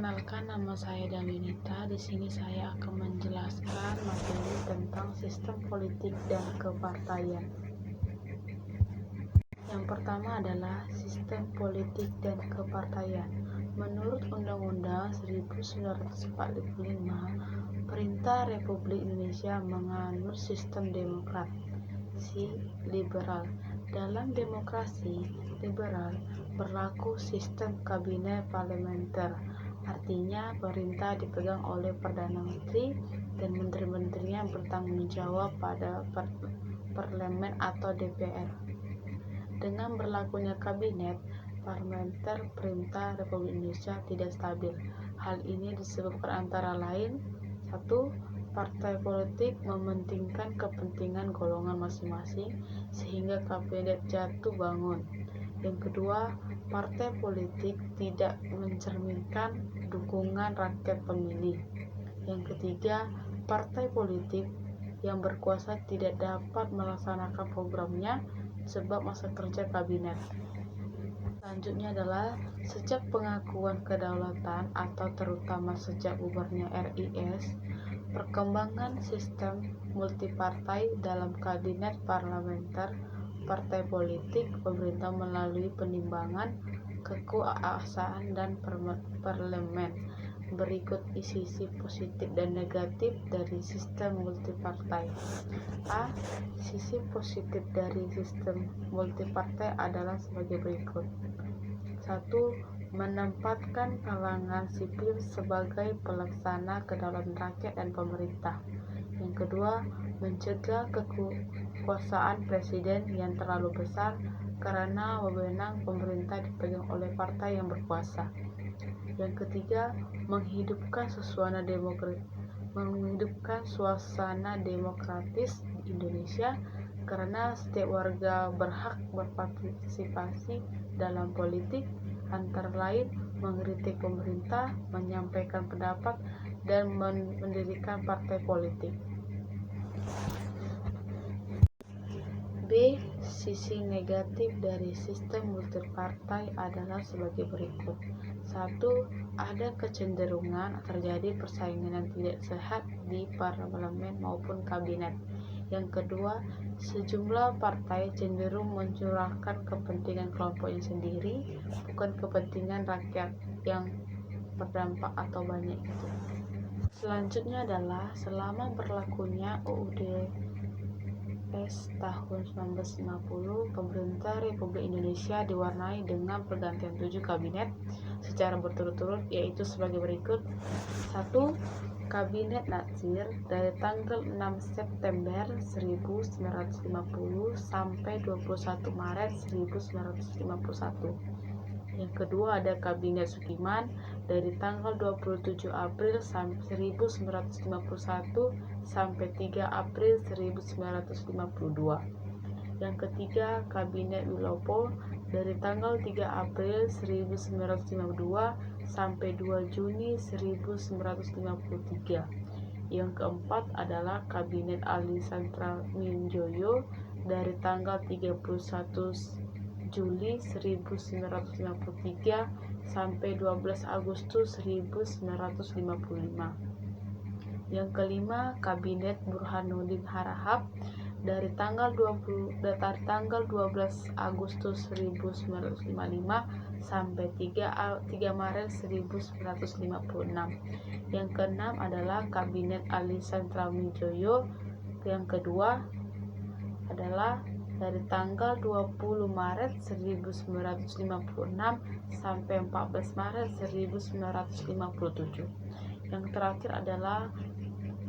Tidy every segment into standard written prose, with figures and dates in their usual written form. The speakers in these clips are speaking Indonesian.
Perkenalkan, nama saya Dalinita. Di sini saya akan menjelaskan materi tentang sistem politik dan kepartaian. Yang pertama adalah sistem politik dan kepartaian. Menurut Undang-Undang 1945, Perintah Republik Indonesia menganut sistem demokrasi liberal. Dalam demokrasi liberal berlaku sistem kabinet parlementer. Artinya, pemerintah dipegang oleh Perdana Menteri dan menteri-menterinya bertanggung jawab pada parlemen atau DPR. Dengan berlakunya kabinet parlementer, Perintah Republik Indonesia tidak stabil. Hal ini disebabkan antara lain: 1. Partai politik mementingkan kepentingan golongan masing-masing sehingga kabinet jatuh bangun. Yang kedua, partai politik tidak mencerminkan dukungan rakyat pemilih. Yang ketiga, partai politik yang berkuasa tidak dapat melaksanakan programnya sebab masa kerja kabinet. Selanjutnya adalah sejak pengakuan kedaulatan atau terutama sejak bubarnya RIS, perkembangan sistem multipartai dalam kabinet parlementer, partai politik, pemerintah melalui penimbangan kekuasaan dan parlemen. Berikut sisi positif dan negatif dari sistem multipartai. A. Sisi positif dari sistem multipartai adalah sebagai berikut. 1. Menempatkan kalangan sipil sebagai pelaksana kedaulatan rakyat dan pemerintah. Yang kedua, mencegah kekuasaan presiden yang terlalu besar karena wewenang pemerintah dipegang oleh partai yang berkuasa. Yang ketiga, menghidupkan suasana demokratis di Indonesia karena setiap warga berhak berpartisipasi dalam politik, antara lain mengkritik pemerintah, menyampaikan pendapat, dan mendirikan partai politik. B. Sisi negatif dari sistem multipartai adalah sebagai berikut. 1. Ada kecenderungan terjadi persaingan yang tidak sehat di parlemen maupun kabinet. Yang kedua, sejumlah partai cenderung mencurahkan kepentingan kelompoknya sendiri, bukan kepentingan rakyat yang berdampak atau banyak itu. Selanjutnya adalah selama berlakunya UUD tahun 1950, pemerintah Republik Indonesia diwarnai dengan pergantian 7 kabinet secara berturut-turut, yaitu sebagai berikut. 1. Kabinet Natsir dari tanggal 6 September 1950 sampai 21 Maret 1951. Yang kedua ada Kabinet Sukiman dari tanggal 27 April 1951 sampai 3 April 1952. Yang ketiga Kabinet Wilopo dari tanggal 3 April 1952 sampai 2 Juni 1953. Yang keempat adalah Kabinet Ali Santraminjoyo dari tanggal 31 Juli 1953 sampai 12 Agustus 1955. Yang kelima, Kabinet Burhanuddin Harahap dari tanggal 12 Agustus 1955 sampai 3 Maret 1956. Yang keenam adalah Kabinet Ali Santraminjoyo. Yang kedua adalah dari tanggal 20 Maret 1956 sampai 14 Maret 1957. Yang terakhir adalah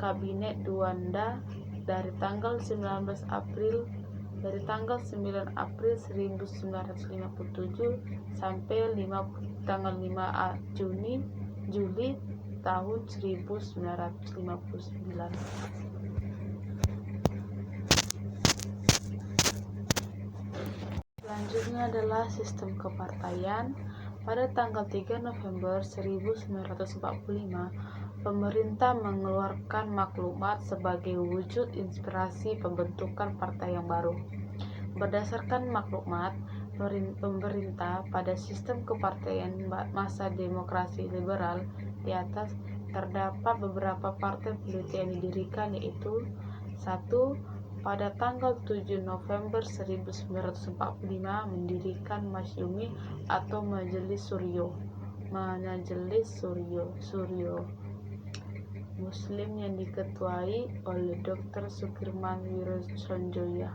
Kabinet Djuanda dari tanggal 9 April 1957 sampai tanggal 5 Juli tahun 1959. Selanjutnya adalah sistem kepartaian. Pada tanggal 3 November 1945, pemerintah mengeluarkan maklumat sebagai wujud inspirasi pembentukan partai yang baru. Berdasarkan maklumat pemerintah pada sistem kepartaian masa demokrasi liberal di atas terdapat beberapa partai politik yang didirikan, yaitu 1. Pada tanggal 7 November 1945 mendirikan Masyumi atau Majelis Suryo Muslim yang diketuai oleh Dr. Sukirman Wirosonjoyo.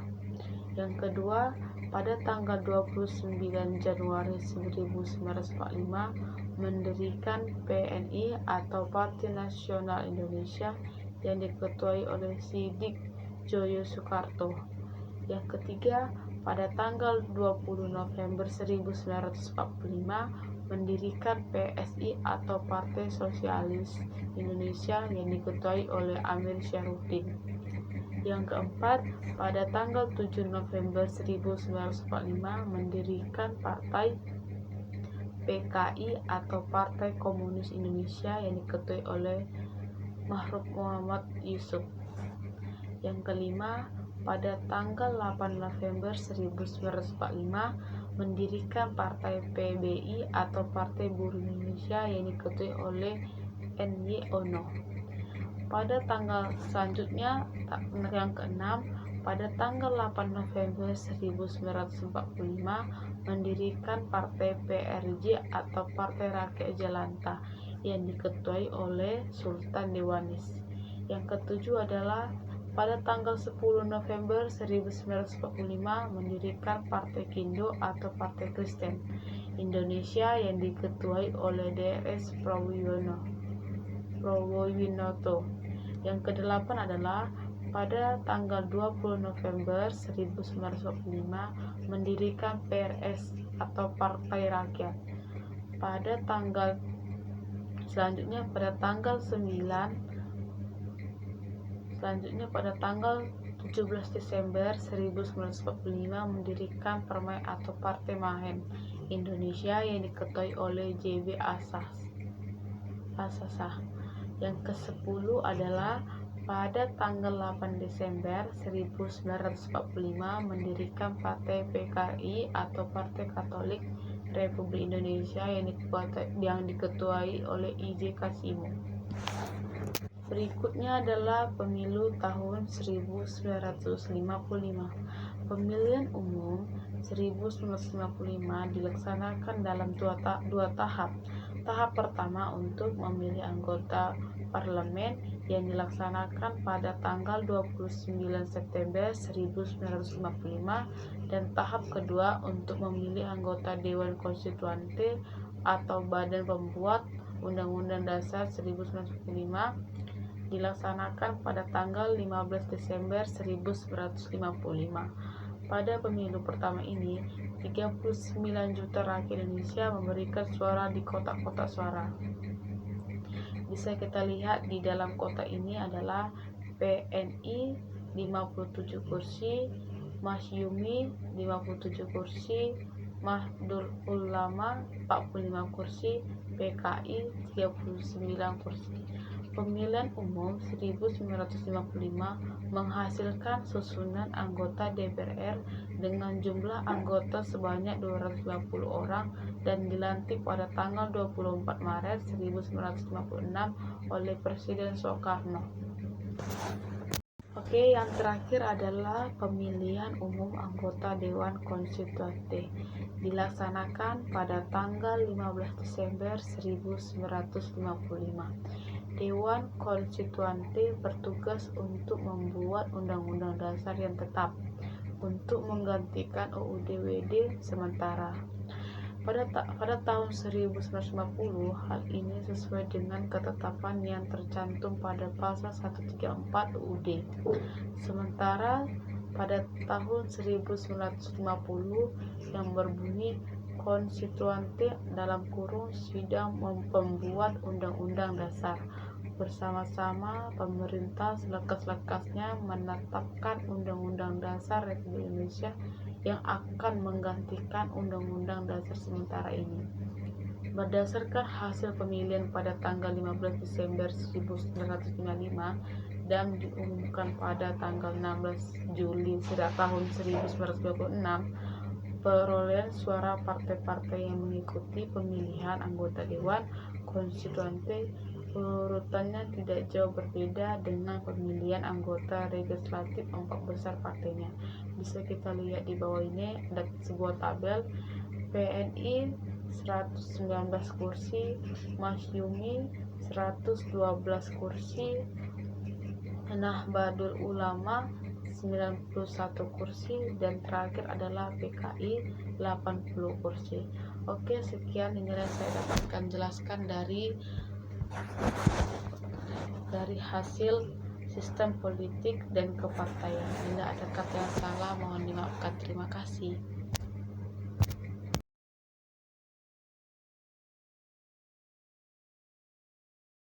Yang kedua, pada tanggal 29 Januari 1945 mendirikan PNI atau Partai Nasional Indonesia yang diketuai oleh Sidik Joyo Soekarto. Yang ketiga, pada tanggal 20 November 1945 mendirikan PSI atau Partai Sosialis Indonesia yang diketuai oleh Amir Syahruddin. Yang keempat, pada tanggal 7 November 1945 mendirikan Partai PKI atau Partai Komunis Indonesia yang diketuai oleh Mahruf Muhammad Yusuf. Yang kelima, pada tanggal 8 November 1945 mendirikan Partai PBI atau Partai Buruh Indonesia yang diketuai oleh N.Y. Ono. Pada tanggal selanjutnya, yang keenam, pada tanggal 8 November 1945 mendirikan Partai PRJ atau Partai Rakyat Jelantah yang diketuai oleh Sultan Dewanis. Yang ketujuh adalah pada tanggal 10 November 1945 mendirikan Partai Kindo atau Partai Kristen Indonesia yang diketuai oleh Drs. Prawoyinoto. Yang kedelapan adalah pada tanggal 20 November 1945 mendirikan PRS atau Partai Rakyat. Pada tanggal selanjutnya pada tanggal 17 Desember 1945 mendirikan Permai atau Partai Mahen Indonesia yang diketuai oleh JB Asasah. Yang ke-10 adalah pada tanggal 8 Desember 1945 mendirikan Partai PKI atau Partai Katolik Republik Indonesia yang diketuai oleh I.J. Kasimo. Berikutnya adalah pemilu tahun 1955. Pemilihan umum 1955 dilaksanakan dalam dua tahap. Tahap pertama untuk memilih anggota parlemen yang dilaksanakan pada tanggal 29 September 1955 dan tahap kedua untuk memilih anggota Dewan Konstituante atau Badan Pembuat Undang-Undang Dasar 1945 dilaksanakan pada tanggal 15 Desember 1955. Pada pemilu pertama ini, 39 juta rakyat Indonesia memberikan suara di kotak-kotak suara. Bisa kita lihat di dalam kotak ini adalah PNI 57 kursi, Masyumi 57 kursi, Nahdlatul Ulama 45 kursi, PKI 39 kursi. Pemilihan umum 1955 menghasilkan susunan anggota DPR dengan jumlah anggota sebanyak 250 orang dan dilantik pada tanggal 24 Maret 1956 oleh Presiden Soekarno. Oke, yang terakhir adalah pemilihan umum anggota Dewan Konstituante dilaksanakan pada tanggal 15 Desember 1955. Dewan Konstituante bertugas untuk membuat undang-undang dasar yang tetap untuk menggantikan UUD-WD sementara. Pada tahun 1950, hal ini sesuai dengan ketetapan yang tercantum pada pasal 134 UUD. Sementara pada tahun 1950 yang berbunyi Konstituante sidang pembuat undang-undang dasar bersama-sama pemerintah selekas-lekasnya menetapkan Undang-Undang Dasar Republik Indonesia yang akan menggantikan Undang-Undang Dasar sementara ini. Berdasarkan hasil pemilihan pada tanggal 15 Desember 1955 dan diumumkan pada tanggal 16 Juli tahun 1996, perolehan suara partai-partai yang mengikuti pemilihan anggota Dewan Konstituante urutannya tidak jauh berbeda dengan pemilihan anggota legislatif 4 besar partainya. Bisa kita lihat di bawah ini ada sebuah tabel. PNI 119 kursi, Masyumi 112 kursi, Nahdlatul Ulama 91 kursi, dan terakhir adalah PKI 80 kursi. Oke, sekian inilah yang saya dapatkan jelaskan dari hasil sistem politik dan kepartaian. Bila ada kata yang salah mohon dimaafkan. Terima kasih.